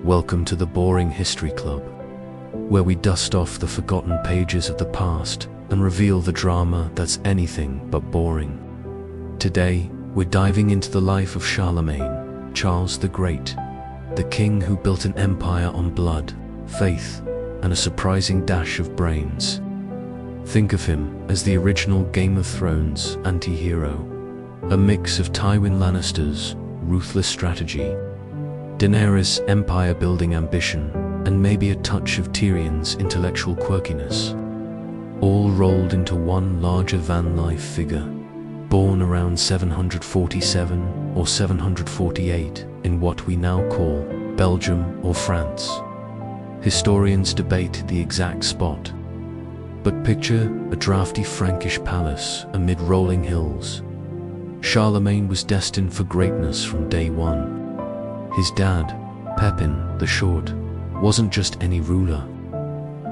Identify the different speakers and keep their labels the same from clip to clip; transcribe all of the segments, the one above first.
Speaker 1: Welcome to the Boring History Club, where we dust off the forgotten pages of the past and reveal the drama that's anything but boring. Today, we're diving into the life of Charlemagne, Charles the Great, the king who built an empire on blood, faith, and a surprising dash of brains. Think of him as the original Game of Thrones anti-hero, a mix of Tywin Lannister's ruthless strategy, Daenerys' empire-building ambition, and maybe a touch of Tyrion's intellectual quirkiness, all rolled into one larger-than-life figure, born around 747 or 748 in what we now call Belgium or France. Historians debate the exact spot, but picture a drafty Frankish palace amid rolling hills. Charlemagne was destined for greatness from day one. His dad, Pepin the Short, wasn't just any ruler.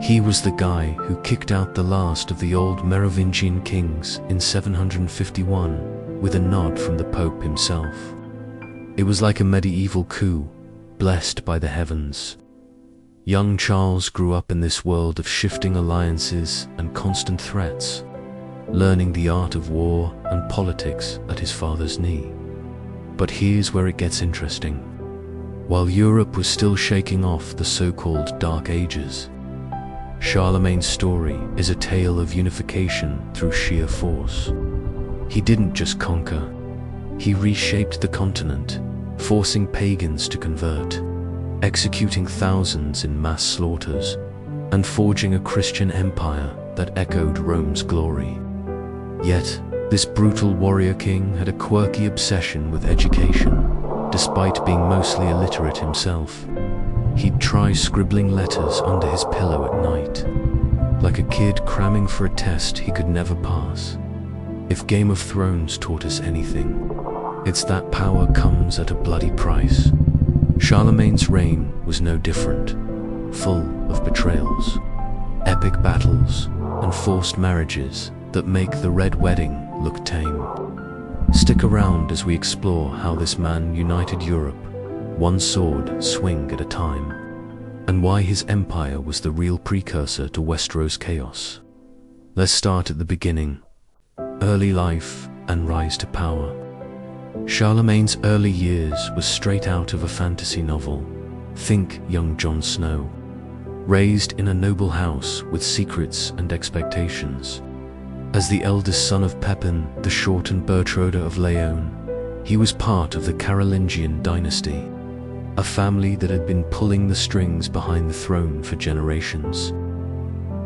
Speaker 1: He was the guy who kicked out the last of the old Merovingian kings in 751 with a nod from the Pope himself. It was like a medieval coup, blessed by the heavens. Young Charles grew up in this world of shifting alliances and constant threats, learning the art of war and politics at his father's knee. But here's where it gets interesting. While Europe was still shaking off the so-called Dark Ages, Charlemagne's story is a tale of unification through sheer force. He didn't just conquer, he reshaped the continent, forcing pagans to convert, executing thousands in mass slaughters, and forging a Christian empire that echoed Rome's glory. Yet, this brutal warrior king had a quirky obsession with education, despite being mostly illiterate himself. He'd try scribbling letters under his pillow at night, like a kid cramming for a test he could never pass. If Game of Thrones taught us anything, it's that power comes at a bloody price. Charlemagne's reign was no different, full of betrayals, epic battles, and forced marriages that make the Red Wedding look tame. Stick around as we explore how this man united Europe, one sword swing at a time, and why his empire was the real precursor to Westeros chaos. Let's start at the beginning. Early life and rise to power. Charlemagne's early years was straight out of a fantasy novel. Think young Jon Snow. Raised in a noble house with secrets and expectations. As the eldest son of Pepin the Short and Bertrada of Leon, he was part of the Carolingian dynasty, a family that had been pulling the strings behind the throne for generations.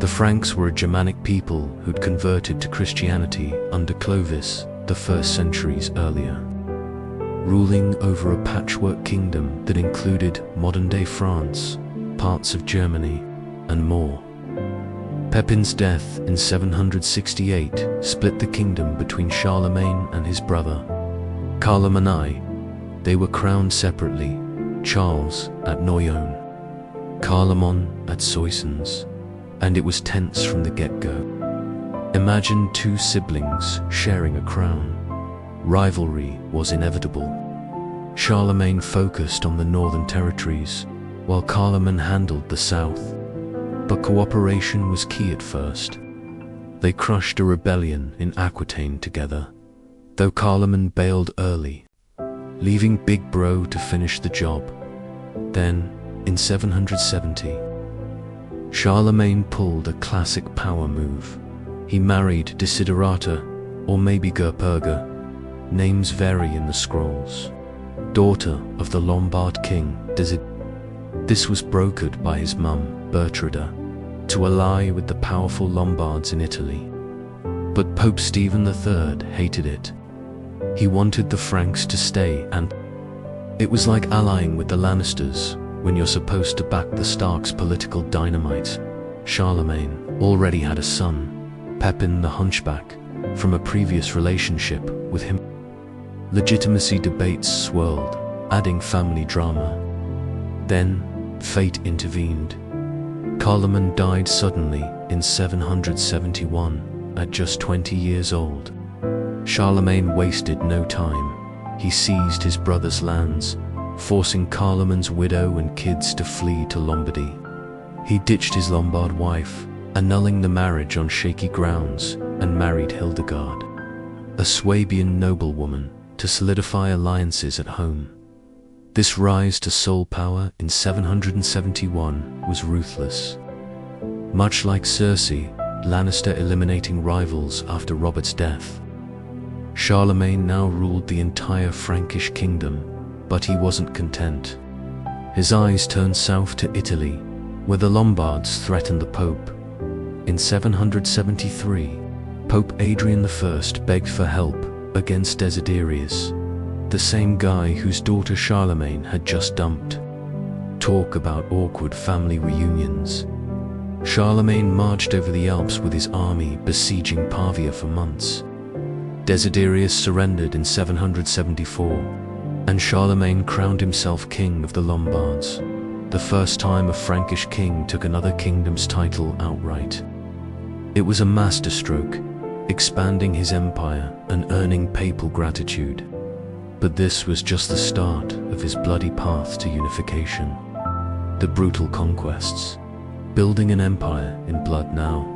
Speaker 1: The Franks were a Germanic people who'd converted to Christianity under Clovis the first centuries earlier, ruling over a patchwork kingdom that included modern-day France, parts of Germany, and more. Pepin's death in 768 split the kingdom between Charlemagne and his brother, Carloman. They were crowned separately, Charles at Noyon, Carloman at Soissons, and it was tense from the get-go. Imagine two siblings sharing a crown. Rivalry was inevitable. Charlemagne focused on the northern territories, while Carloman handled the south. But cooperation was key at first. They crushed a rebellion in Aquitaine together, though Carloman bailed early, leaving Big Bro to finish the job. Then, in 770, Charlemagne pulled a classic power move. He married Desiderata, or maybe Gerperga, names vary in the scrolls, daughter of the Lombard king This was brokered by his mum, Bertrada, to ally with the powerful Lombards in Italy. But Pope Stephen III hated it. He wanted the Franks to stay, and it was like allying with the Lannisters when you're supposed to back the Starks' political dynamite. Charlemagne already had a son, Pepin the Hunchback, from a previous relationship with him. Legitimacy debates swirled, adding family drama. Then, fate intervened. Carloman died suddenly in 771, at just 20 years old. Charlemagne wasted no time. He seized his brother's lands, forcing Carloman's widow and kids to flee to Lombardy. He ditched his Lombard wife, annulling the marriage on shaky grounds, and married Hildegard, a Swabian noblewoman, to solidify alliances at home. This rise to sole power in 771 was ruthless. Much like Cersei, Lannister eliminating rivals after Robert's death. Charlemagne now ruled the entire Frankish kingdom, but he wasn't content. His eyes turned south to Italy, where the Lombards threatened the Pope. In 773, Pope Adrian I begged for help against Desiderius, the same guy whose daughter Charlemagne had just dumped. Talk about awkward family reunions. Charlemagne marched over the Alps with his army, besieging Pavia for months. Desiderius surrendered in 774, and Charlemagne crowned himself king of the Lombards, the first time a Frankish king took another kingdom's title outright. It was a masterstroke, expanding his empire and earning papal gratitude. But this was just the start of his bloody path to unification. The brutal conquests, building an empire in blood now.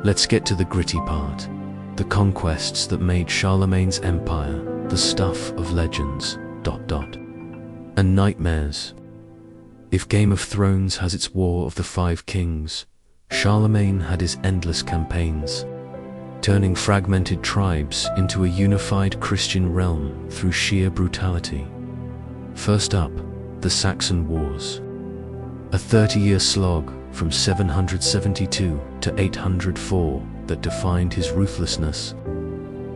Speaker 1: Let's get to the gritty part, the conquests that made Charlemagne's empire the stuff of legends, and nightmares. If Game of Thrones has its War of the Five Kings, Charlemagne had his endless campaigns, turning fragmented tribes into a unified Christian realm through sheer brutality. First up, the Saxon Wars. A 30-year slog from 772 to 804 that defined his ruthlessness.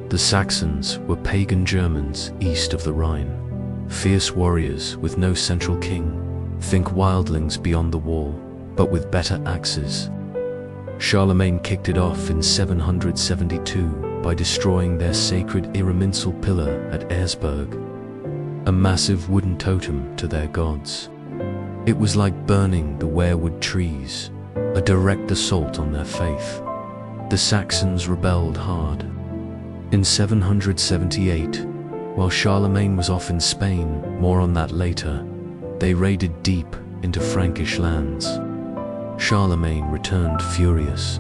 Speaker 1: The Saxons were pagan Germans east of the Rhine, fierce warriors with no central king. Think wildlings beyond the wall, but with better axes. Charlemagne kicked it off in 772 by destroying their sacred Irminsul pillar at Erzberg, a massive wooden totem to their gods. It was like burning the weirwood trees, a direct assault on their faith. The Saxons rebelled hard. In 778, while Charlemagne was off in Spain, more on that later, they raided deep into Frankish lands. Charlemagne returned furious,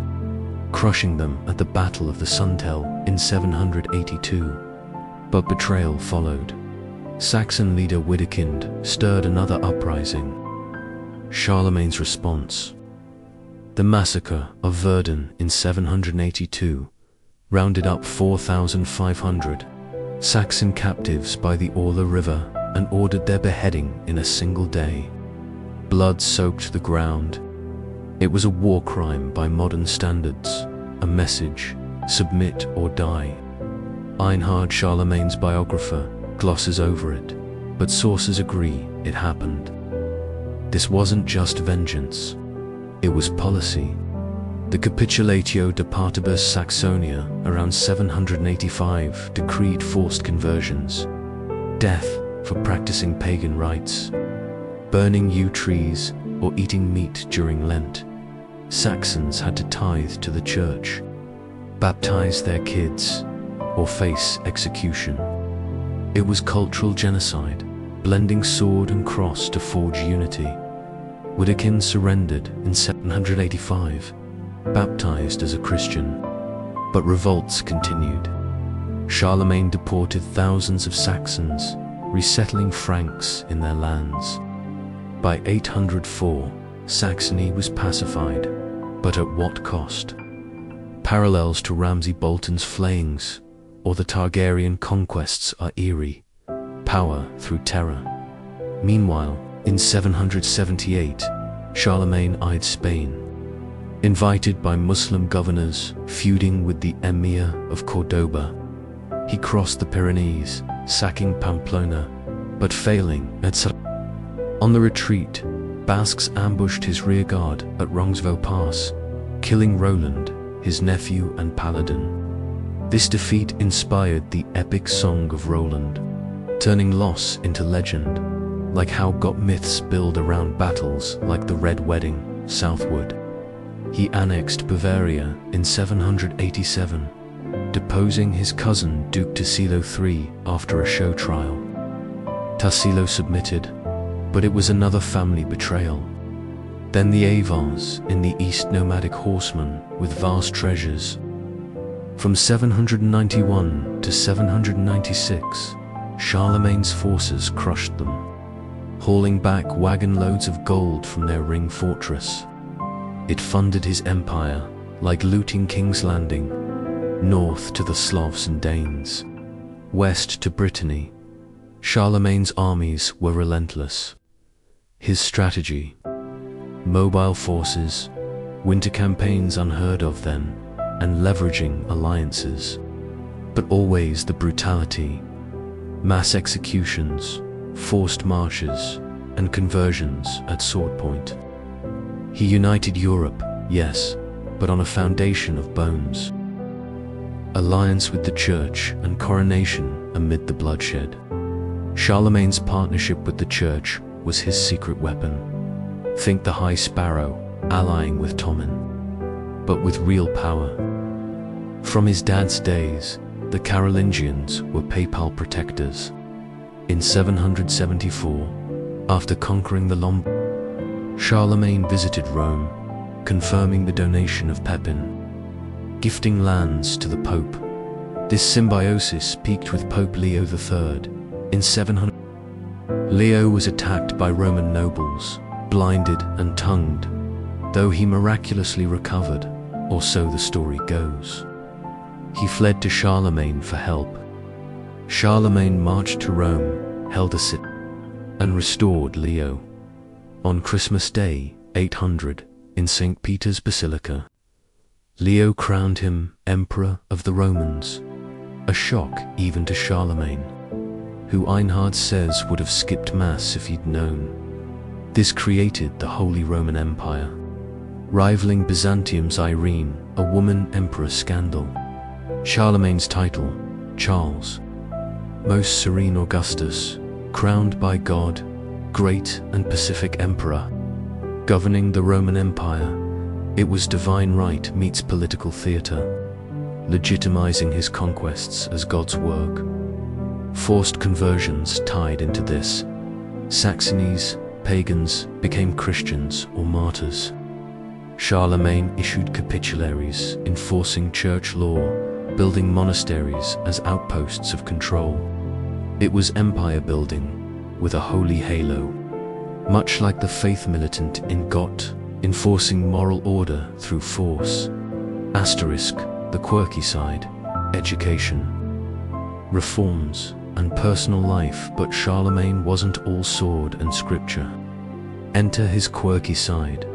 Speaker 1: crushing them at the Battle of the Suntel in 782. But betrayal followed. Saxon leader Widukind stirred another uprising. Charlemagne's response. The Massacre of Verden in 782 rounded up 4,500 Saxon captives by the Orla River and ordered their beheading in a single day. Blood soaked the ground. It was a war crime by modern standards, a message, submit or die. Einhard, Charlemagne's biographer, glosses over it, but sources agree it happened. This wasn't just vengeance, it was policy. The Capitulatio de Partibus Saxonia around 785 decreed forced conversions, death for practicing pagan rites, burning yew trees or eating meat during Lent. Saxons had to tithe to the church, baptize their kids, or face execution. It was cultural genocide, blending sword and cross to forge unity. Widukind surrendered in 785, baptized as a Christian, but revolts continued. Charlemagne deported thousands of Saxons, resettling Franks in their lands. By 804, Saxony was pacified, but at what cost? Parallels to Ramsay Bolton's flayings or the Targaryen conquests are eerie. Power through terror. Meanwhile, in 778, Charlemagne eyed Spain. Invited by Muslim governors feuding with the Emir of Cordoba, he crossed the Pyrenees, sacking Pamplona, but failing at On the retreat, Basques ambushed his rearguard at Roncevaux Pass, killing Roland, his nephew and paladin. This defeat inspired the epic Song of Roland, turning loss into legend, like how got myths build around battles like the Red Wedding, southward. He annexed Bavaria in 787, deposing his cousin Duke Tassilo III after a show trial. Tassilo submitted, but it was another family betrayal. Then the Avars in the east, nomadic horsemen with vast treasures. From 791 to 796, Charlemagne's forces crushed them, hauling back wagon loads of gold from their ring fortress. It funded his empire like looting King's Landing, north to the Slavs and Danes, west to Brittany. Charlemagne's armies were relentless. His strategy: mobile forces, winter campaigns unheard of then, and leveraging alliances. But always the brutality: mass executions, forced marches, and conversions at sword point. He united Europe, yes, but on a foundation of bones. Alliance with the church and coronation amid the bloodshed. Charlemagne's partnership with the church was his secret weapon. Think the High Sparrow allying with Tommen, but with real power. From his dad's days, the Carolingians were papal protectors. In 774, after conquering the Lombards, Charlemagne visited Rome, confirming the donation of Pepin, gifting lands to the Pope. This symbiosis peaked with Pope Leo III in 700. Leo was attacked by Roman nobles, blinded and tongued, though he miraculously recovered, or so the story goes. He fled to Charlemagne for help. Charlemagne marched to Rome, held a sit, and restored Leo. On Christmas Day, 800, in St. Peter's Basilica, Leo crowned him Emperor of the Romans, a shock even to Charlemagne, who Einhard says would have skipped Mass if he'd known. This created the Holy Roman Empire, rivaling Byzantium's Irene, a woman emperor scandal. Charlemagne's title, Charles, Most Serene Augustus, crowned by God, great and pacific emperor, governing the Roman Empire. It was divine right meets political theater, legitimizing his conquests as God's work. Forced conversions tied into this. Saxonies, pagans, became Christians or martyrs. Charlemagne issued capitularies enforcing church law, building monasteries as outposts of control. It was empire building with a holy halo, much like the faith militant in Got, enforcing moral order through force. Asterisk, the quirky side, education, reforms, and personal life. But Charlemagne wasn't all sword and scripture. Enter his quirky side,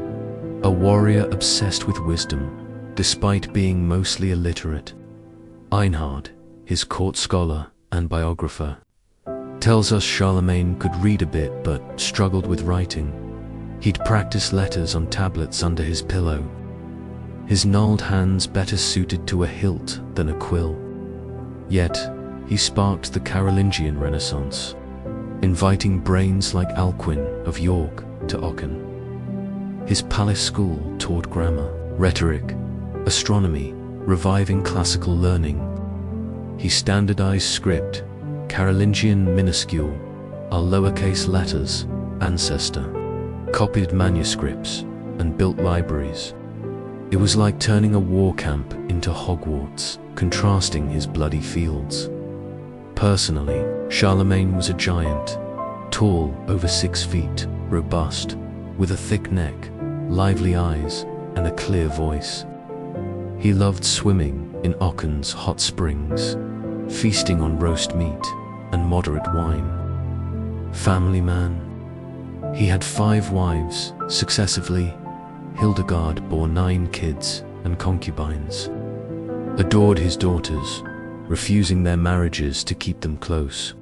Speaker 1: a warrior obsessed with wisdom, despite being mostly illiterate. Einhard, his court scholar and biographer, tells us Charlemagne could read a bit but struggled with writing. He'd practice letters on tablets under his pillow, his gnarled hands better suited to a hilt than a quill. Yet, he sparked the Carolingian Renaissance, inviting brains like Alcuin of York to Aachen. His palace school taught grammar, rhetoric, astronomy, reviving classical learning. He standardized script, Carolingian minuscule, our lowercase letters, ancestor, copied manuscripts, and built libraries. It was like turning a war camp into Hogwarts, contrasting his bloody fields. Personally, Charlemagne was a giant, tall, over 6 feet, robust, with a thick neck, lively eyes, and a clear voice. He loved swimming in Aachen's hot springs, feasting on roast meat and moderate wine. Family man. He had 5 wives, successively. Hildegard bore 9 kids and concubines. Adored his daughters, refusing their marriages to keep them close.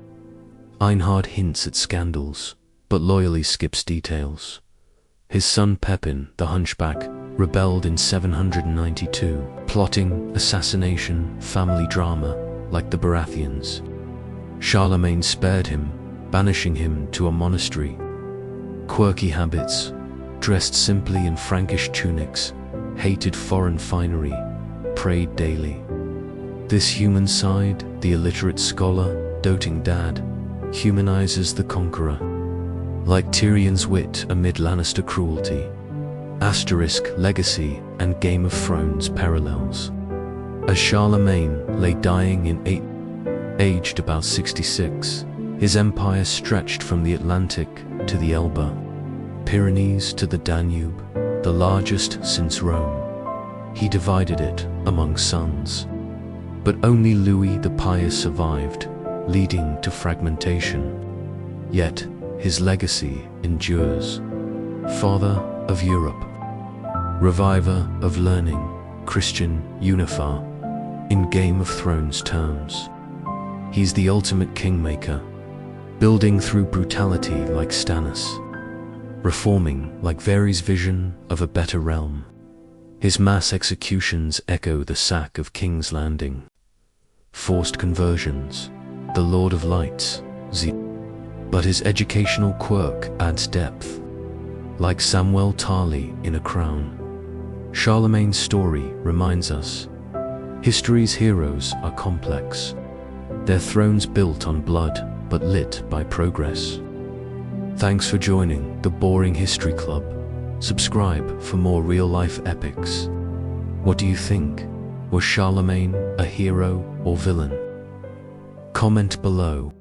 Speaker 1: Einhard hints at scandals, but loyally skips details. His son Pepin, the hunchback, rebelled in 792, plotting assassination, family drama, like the Baratheons. Charlemagne spared him, banishing him to a monastery. Quirky habits, dressed simply in Frankish tunics, hated foreign finery, prayed daily. This human side, the illiterate scholar, doting dad, humanizes the conqueror. Like Tyrion's wit amid Lannister cruelty, Asterisk legacy and Game of Thrones parallels. As Charlemagne lay dying aged about 66, his empire stretched from the Atlantic to the Elbe, Pyrenees to the Danube, the largest since Rome. He divided it among sons. But only Louis the Pious survived, leading to fragmentation. Yet, his legacy endures. Father of Europe, reviver of learning, Christian unifier, in Game of Thrones terms. He's the ultimate kingmaker, building through brutality like Stannis, reforming like Varys' vision of a better realm. His mass executions echo the sack of King's Landing. Forced conversions, the Lord of Lights, but his educational quirk adds depth. Like Samwell Tarly in A Crown, Charlemagne's story reminds us, history's heroes are complex. Their thrones built on blood, but lit by progress. Thanks for joining the Boring History Club. Subscribe for more real-life epics. What do you think? Was Charlemagne a hero or villain? Comment below.